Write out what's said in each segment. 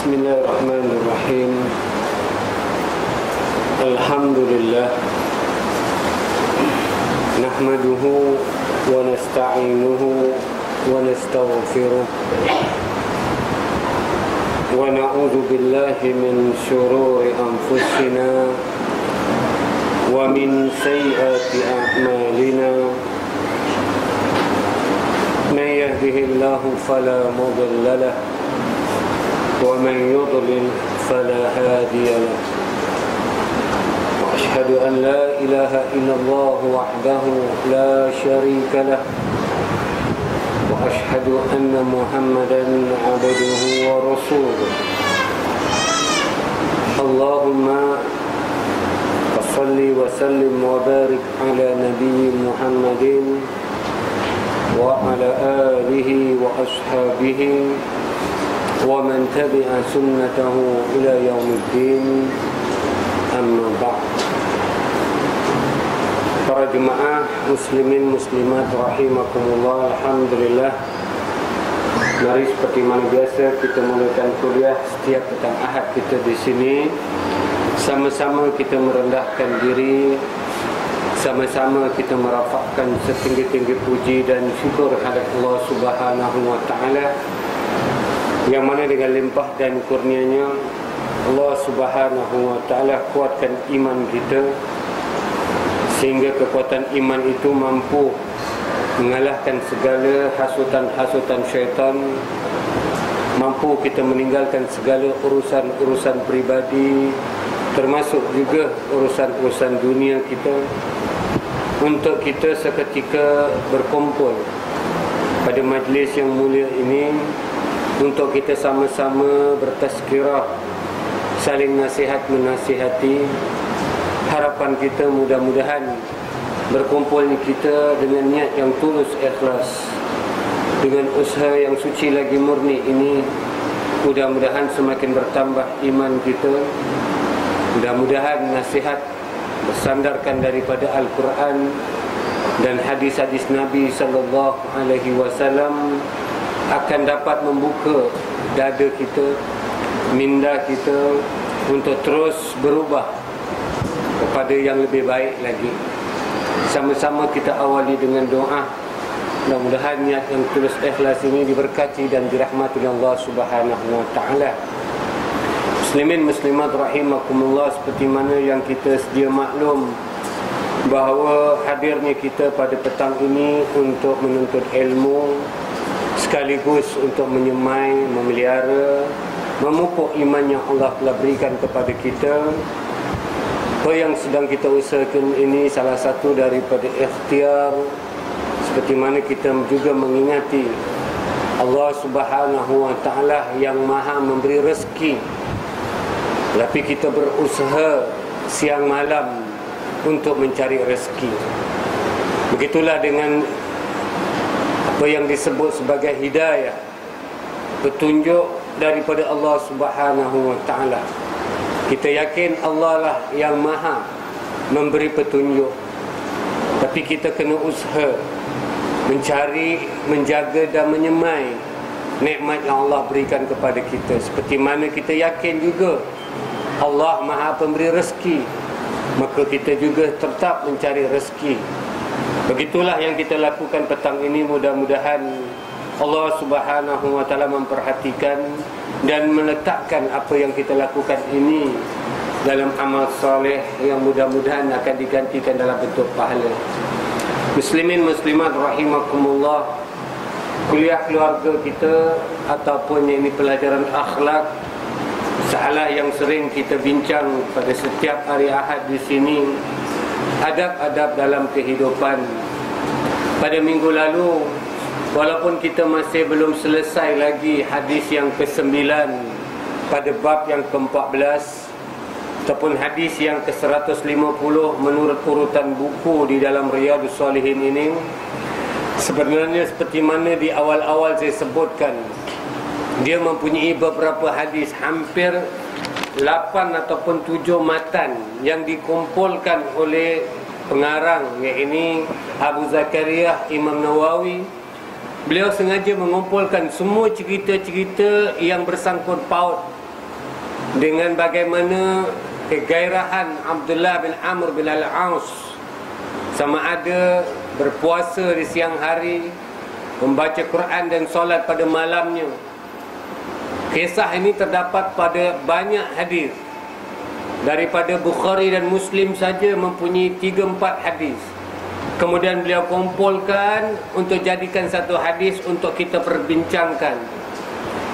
Bismillahirrahmanirrahim. Alhamdulillah. Nahmaduhu wa nasta'inuhu wa nastaghfiruh. Wa na'udzu billahi min shururi anfusina wa min sayyiati a'malina. May yahdihillahu fala mudilla lahu ومن يضلل فلا هادي له وأشهد أن لا إله إلا الله وحده لا شريك له وأشهد أن محمدا عبده ورسوله اللهم صل وسلم وبارك على نبي محمد وعلى آله وأصحابه ومن تبع سنته إلى يوم الدين. Amma ba'd. Para jemaah muslimin muslimat rahimakumullah, alhamdulillah. Mari seperti mana biasa kita mulakan kuliah setiap petang Ahad kita di sini. Sama-sama kita merendahkan diri, sama-sama kita merafakkan setinggi-tinggi puji dan syukur kepada Allah Subhanahu wa taala, yang mana dengan limpah dan kurnianya Allah Subhanahu wa ta'ala kuatkan iman kita, sehingga kekuatan iman itu mampu mengalahkan segala hasutan-hasutan syaitan, mampu kita meninggalkan segala urusan-urusan pribadi, termasuk juga urusan-urusan dunia kita, untuk kita seketika berkumpul pada majlis yang mulia ini, untuk kita sama-sama bertazkirah, saling nasihat menasihati. Harapan kita mudah-mudahan berkumpulnya kita dengan niat yang tulus ikhlas, dengan usaha yang suci lagi murni ini, mudah-mudahan semakin bertambah iman kita. Mudah-mudahan nasihat bersandarkan daripada Al-Quran dan hadis-hadis Nabi sallallahu alaihi wasallam akan dapat membuka dada kita, minda kita untuk terus berubah kepada yang lebih baik lagi. Sama-sama kita awali dengan doa. Mudah-mudahan niat yang tulus ikhlas ini diberkati dan dirahmati oleh Allah Subhanahu wa taala. Muslimin muslimat rahimakumullah, seperti mana yang kita sedia maklum bahawa hadirnya kita pada petang ini untuk menuntut ilmu, sekaligus untuk menyemai, memelihara, memupuk iman yang Allah telah berikan kepada kita. Apa yang sedang kita usahakan ini salah satu daripada ikhtiar, seperti mana kita juga mengingati Allah Subhanahu wa ta'ala yang maha memberi rezeki, tapi kita berusaha siang malam untuk mencari rezeki. Begitulah dengan apa yang disebut sebagai hidayah, petunjuk daripada Allah Subhanahu wa ta'ala. Kita yakin Allah lah yang maha memberi petunjuk, tapi kita kena usaha mencari, menjaga dan menyemai nikmat yang Allah berikan kepada kita. Seperti mana kita yakin juga Allah maha pemberi rezeki, maka kita juga tetap mencari rezeki. Begitulah yang kita lakukan petang ini. Mudah-mudahan Allah Subhanahu wa ta'ala memperhatikan dan meletakkan apa yang kita lakukan ini dalam amal soleh yang mudah-mudahan akan digantikan dalam bentuk pahala. Muslimin muslimat rahimakumullah, kuliah keluarga kita ataupun ini pelajaran akhlak, masalah yang sering kita bincang pada setiap hari Ahad di sini, adab-adab dalam kehidupan. Pada minggu lalu, walaupun kita masih belum selesai lagi hadis yang ke-9 pada bab yang ke-14 ataupun hadis yang ke-150 menurut urutan buku di dalam Riyadhus Shalihin ini, sebenarnya seperti mana di awal-awal saya sebutkan, dia mempunyai beberapa hadis, hampir 8 ataupun 7 matan yang dikumpulkan oleh pengarang, iaitu Abu Zakaria Imam Nawawi. Beliau sengaja mengumpulkan semua cerita-cerita yang bersangkut paut dengan bagaimana kegairahan Abdullah bin Amr bin Al-Aus, sama ada berpuasa di siang hari, membaca Quran dan solat pada malamnya. Kisah ini terdapat pada banyak hadis. Daripada Bukhari dan Muslim saja mempunyai 3-4 hadis. Kemudian beliau kumpulkan untuk jadikan satu hadis untuk kita perbincangkan.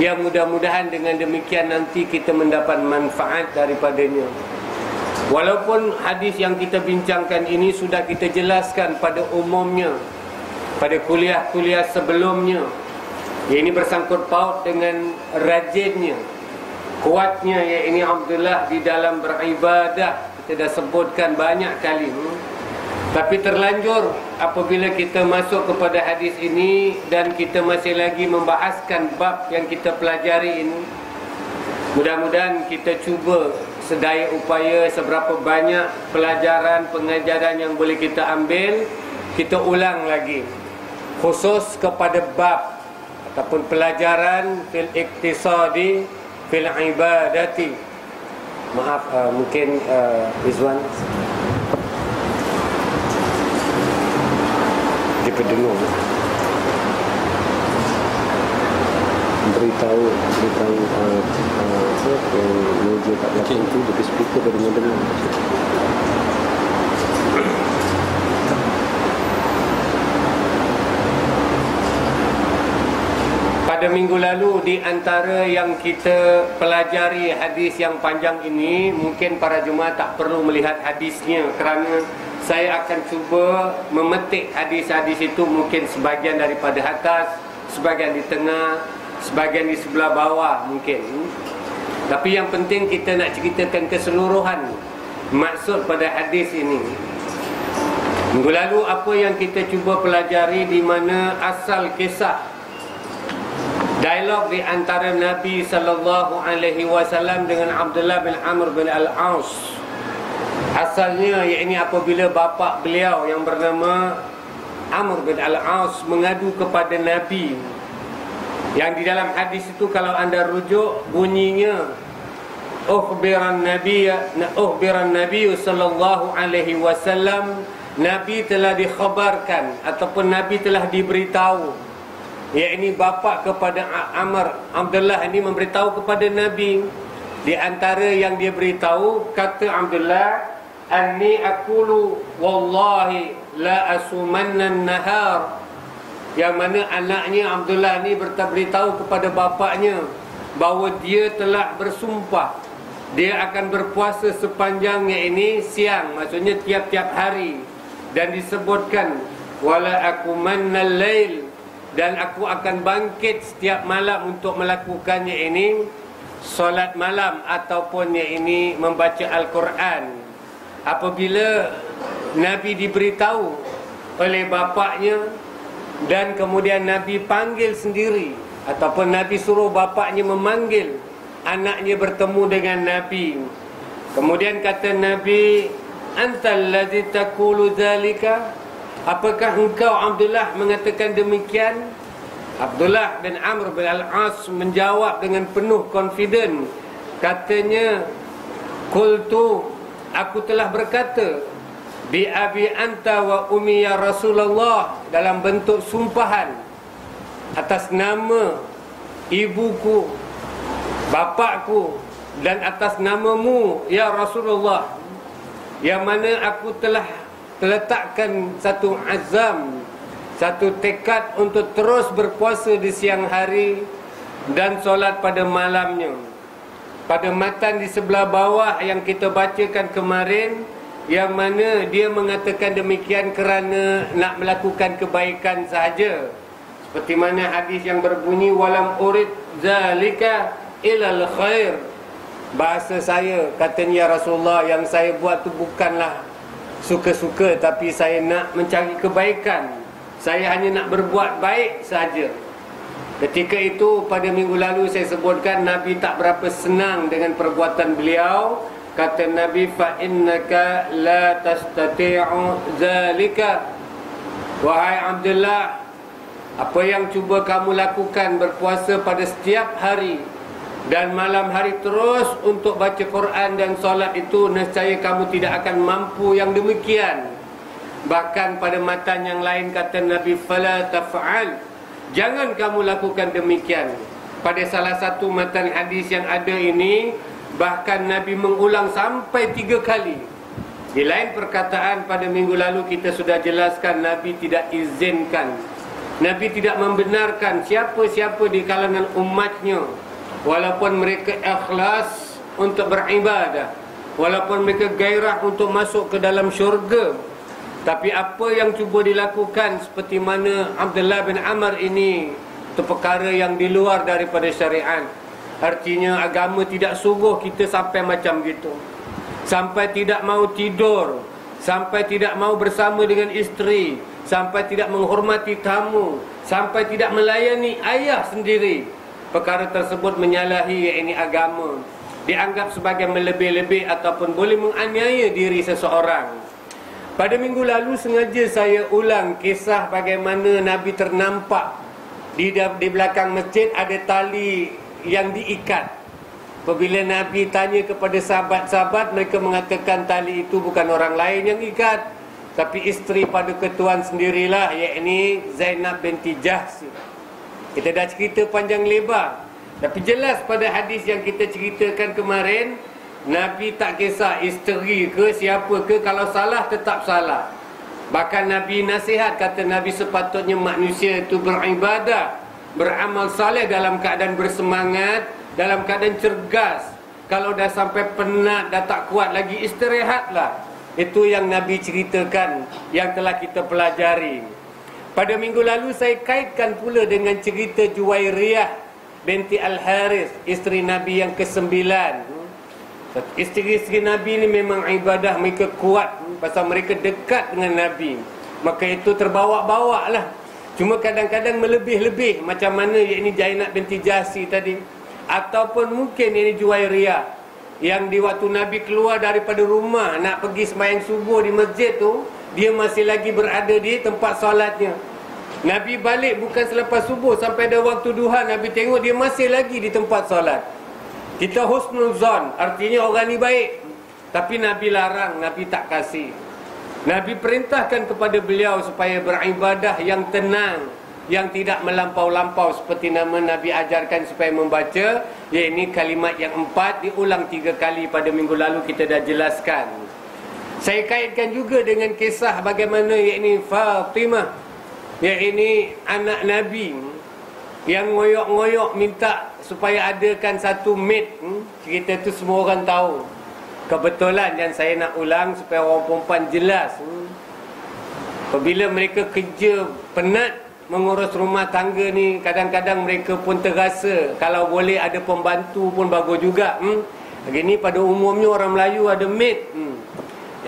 Yang mudah-mudahan dengan demikian nanti kita mendapat manfaat daripadanya. Walaupun hadis yang kita bincangkan ini sudah kita jelaskan pada umumnya pada kuliah-kuliah sebelumnya. Ini bersangkut paut dengan rajinnya, kuatnya yakni Abdullah di dalam beribadah. Kita dah sebutkan banyak kali. Tapi terlanjur apabila kita masuk kepada hadis ini dan kita masih lagi membahaskan bab yang kita pelajari ini, mudah-mudahan kita cuba sedaya upaya seberapa banyak pelajaran, pengajaran yang boleh kita ambil, kita ulang lagi. Khusus kepada bab ataupun pelajaran fil iktisadi fil ibadati. Maaf, mungkin Rizwan dia pendengar beritahu yang meja kat belakang tu dia speaker pada dengar. Pada minggu lalu, di antara yang kita pelajari hadis yang panjang ini, mungkin para jemaah tak perlu melihat hadisnya, kerana saya akan cuba memetik hadis-hadis itu, mungkin sebahagian daripada atas, sebahagian di tengah, sebahagian di sebelah bawah mungkin. Tapi yang penting kita nak ceritakan keseluruhan maksud pada hadis ini. Minggu lalu apa yang kita cuba pelajari, di mana asal kisah dialog di antara Nabi SAW dengan Abdullah bin Amr bin Al-Aus. Asalnya yakni apabila bapa beliau yang bernama Amr bin Al-Aus mengadu kepada Nabi. Yang di dalam hadis itu kalau anda rujuk bunyinya ukhbiran Nabi sallallahu alaihi wasallam, Nabi telah dikhabarkan ataupun Nabi telah diberitahu. Yakni bapa kepada Abdullah ini memberitahu kepada Nabi. Di antara yang dia beritahu, kata Abdullah, anni aqulu wallahi la asumanna an-nahar. Yang mana anaknya Abdullah ni beritahu kepada bapaknya bahawa dia telah bersumpah dia akan berpuasa sepanjangnya ini siang, maksudnya tiap-tiap hari. Dan disebutkan wala akumanna al-lail, dan aku akan bangkit setiap malam untuk melakukannya ini, solat malam ataupun ini membaca Al-Quran. Apabila Nabi diberitahu oleh bapaknya dan kemudian Nabi panggil sendiri ataupun Nabi suruh bapaknya memanggil anaknya bertemu dengan Nabi, kemudian kata Nabi, antal ladzi taqulu dzalika, apakah engkau Abdullah mengatakan demikian? Abdullah bin Amr bin Al-As menjawab dengan penuh confident. Katanya, qultu, aku telah berkata, bi abi anta wa ummi ya Rasulullah, dalam bentuk sumpahan atas nama ibuku, bapakku, dan atas namamu ya Rasulullah, yang mana aku telah letakkan satu azam, satu tekad untuk terus berpuasa di siang hari dan solat pada malamnya. Pada matan di sebelah bawah yang kita bacakan kemarin, yang mana dia mengatakan demikian kerana nak melakukan kebaikan sahaja. Seperti mana hadis yang berbunyi walam urid zalika ilal khair. Bahasa saya, katanya ya Rasulullah, yang saya buat tu bukanlah suka-suka, tapi saya nak mencari kebaikan. Saya hanya nak berbuat baik saja. Ketika itu pada minggu lalu saya sebutkan Nabi tak berapa senang dengan perbuatan beliau. Kata Nabi, fa innaka la tastati'u zalika, wahai Abdullah, apa yang cuba kamu lakukan berpuasa pada setiap hari dan malam hari terus untuk baca Quran dan solat itu, nescaya kamu tidak akan mampu yang demikian. Bahkan pada matan yang lain kata Nabi, fala taf'al, jangan kamu lakukan demikian. Pada salah satu matan hadis yang ada ini, bahkan Nabi mengulang sampai 3 kali. Di lain perkataan pada minggu lalu kita sudah jelaskan, Nabi tidak izinkan, Nabi tidak membenarkan siapa-siapa di kalangan umatnya, walaupun mereka ikhlas untuk beribadah, walaupun mereka gairah untuk masuk ke dalam syurga, tapi apa yang cuba dilakukan seperti mana Abdullah bin Amr ini, itu perkara yang di luar daripada syariat. Artinya agama tidak suruh kita sampai macam gitu, sampai tidak mau tidur, sampai tidak mau bersama dengan isteri, sampai tidak menghormati tamu, sampai tidak melayani ayah sendiri. Perkara tersebut menyalahi yakni agama, dianggap sebagai melebih-lebih ataupun boleh menganiaya diri seseorang. Pada minggu lalu sengaja saya ulang kisah bagaimana Nabi ternampak di belakang masjid ada tali yang diikat. Apabila Nabi tanya kepada sahabat-sahabat, mereka mengatakan tali itu bukan orang lain yang ikat, tapi isteri pada ketuan sendirilah, yakni Zainab binti Jahsh. Kita dah cerita panjang lebar, tapi jelas pada hadis yang kita ceritakan kemarin, Nabi tak kisah isteri ke siapa ke, kalau salah tetap salah. Bahkan Nabi nasihat, kata Nabi sepatutnya manusia itu beribadah, beramal saleh dalam keadaan bersemangat, dalam keadaan cergas. Kalau dah sampai penat, dah tak kuat lagi, istirahatlah. Itu yang Nabi ceritakan, yang telah kita pelajari. Pada minggu lalu saya kaitkan pula dengan cerita Juwairiyah binti Al-Haris, isteri Nabi yang ke-9. Isteri-isteri Nabi ni memang ibadah mereka kuat, pasal mereka dekat dengan Nabi, maka itu terbawa-bawa lah. Cuma kadang-kadang melebih-lebih, macam mana yakni Zainab binti Jahsh tadi, ataupun mungkin ini Juwairiyah yang di waktu Nabi keluar daripada rumah nak pergi sembahyang subuh di masjid tu, dia masih lagi berada di tempat solatnya. Nabi balik bukan selepas subuh, sampai ada waktu duha, Nabi tengok dia masih lagi di tempat solat. Kita husnul zon, artinya orang ni baik, tapi Nabi larang, Nabi tak kasih. Nabi perintahkan kepada beliau supaya beribadah yang tenang, yang tidak melampau-lampau, seperti nama Nabi ajarkan supaya membaca, yakni kalimat yang 4 diulang 3 kali. Pada minggu lalu kita dah jelaskan. Saya kaitkan juga dengan kisah bagaimana yakni Fatimah, yakni anak Nabi, yang ngoyok-ngoyok minta supaya adakan satu maid. Cerita tu semua orang tahu. Kebetulan yang saya nak ulang supaya orang perempuan jelas. Apabila mereka kerja penat mengurus rumah tangga ni, kadang-kadang mereka pun terasa kalau boleh ada pembantu pun bagus juga. Hari ni pada umumnya orang Melayu ada maid.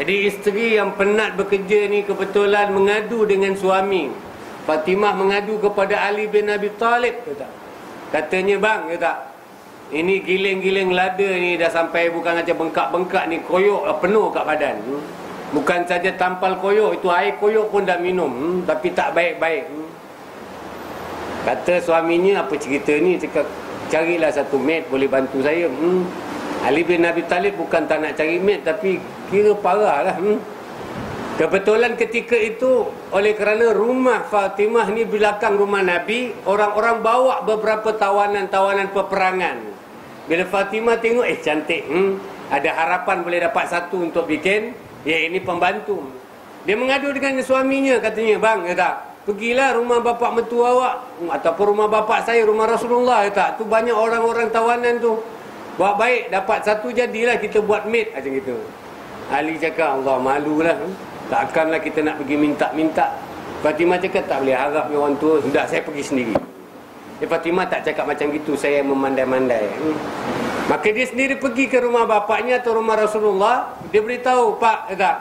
Jadi isteri yang penat bekerja ni kebetulan mengadu dengan suami. Fatimah mengadu kepada Ali bin Abi Talib, kata. Katanya, bang, kata, ini giling-giling lada ni dah sampai bukan macam bengkak-bengkak ni, koyok penuh kat badan. Bukan saja tampal koyok, itu air koyok pun dah minum, tapi tak baik-baik. Kata suaminya, apa cerita ni? Cakap, carilah satu maid boleh bantu saya. Ali bin Abi Talib bukan tak nak cari maid, tapi kira parah lah. Kebetulan ketika itu, oleh kerana rumah Fatimah ni belakang rumah Nabi, orang-orang bawa beberapa tawanan-tawanan peperangan. Bila Fatimah tengok, cantik, ada harapan boleh dapat satu untuk bikin, ini pembantu. Dia mengadu dengan suaminya, katanya, bang, kata, pergilah rumah bapak mertua awak, ataupun rumah bapak saya, rumah Rasulullah, kata, tu banyak orang-orang tawanan tu. Buat baik, dapat satu, jadilah kita buat maid, macam gitu. Ali cakap, Allah, malulah. Takkanlah kita nak pergi minta-minta. Fatimah cakap, tak boleh harap ni orang tua. Sudah, saya pergi sendiri. Fatimah tak cakap macam gitu, saya memandai-mandai. Maka dia sendiri pergi ke rumah bapaknya atau rumah Rasulullah. Dia beritahu, Pak, kata,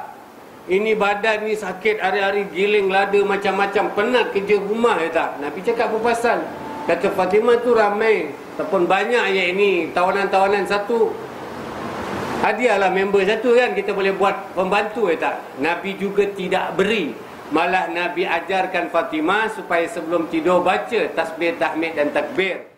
ini badan ni sakit, hari-hari giling lada macam-macam, penat kerja rumah, kata. Nabi cakap, apa pasal? Kata Fatimah tu ramai, ataupun banyak ya ini tawanan-tawanan satu. Hadiahlah member satu kan, kita boleh buat pembantu, kata. Nabi juga tidak beri. Malah Nabi ajarkan Fatimah supaya sebelum tidur baca tasbih, tahmid dan takbir.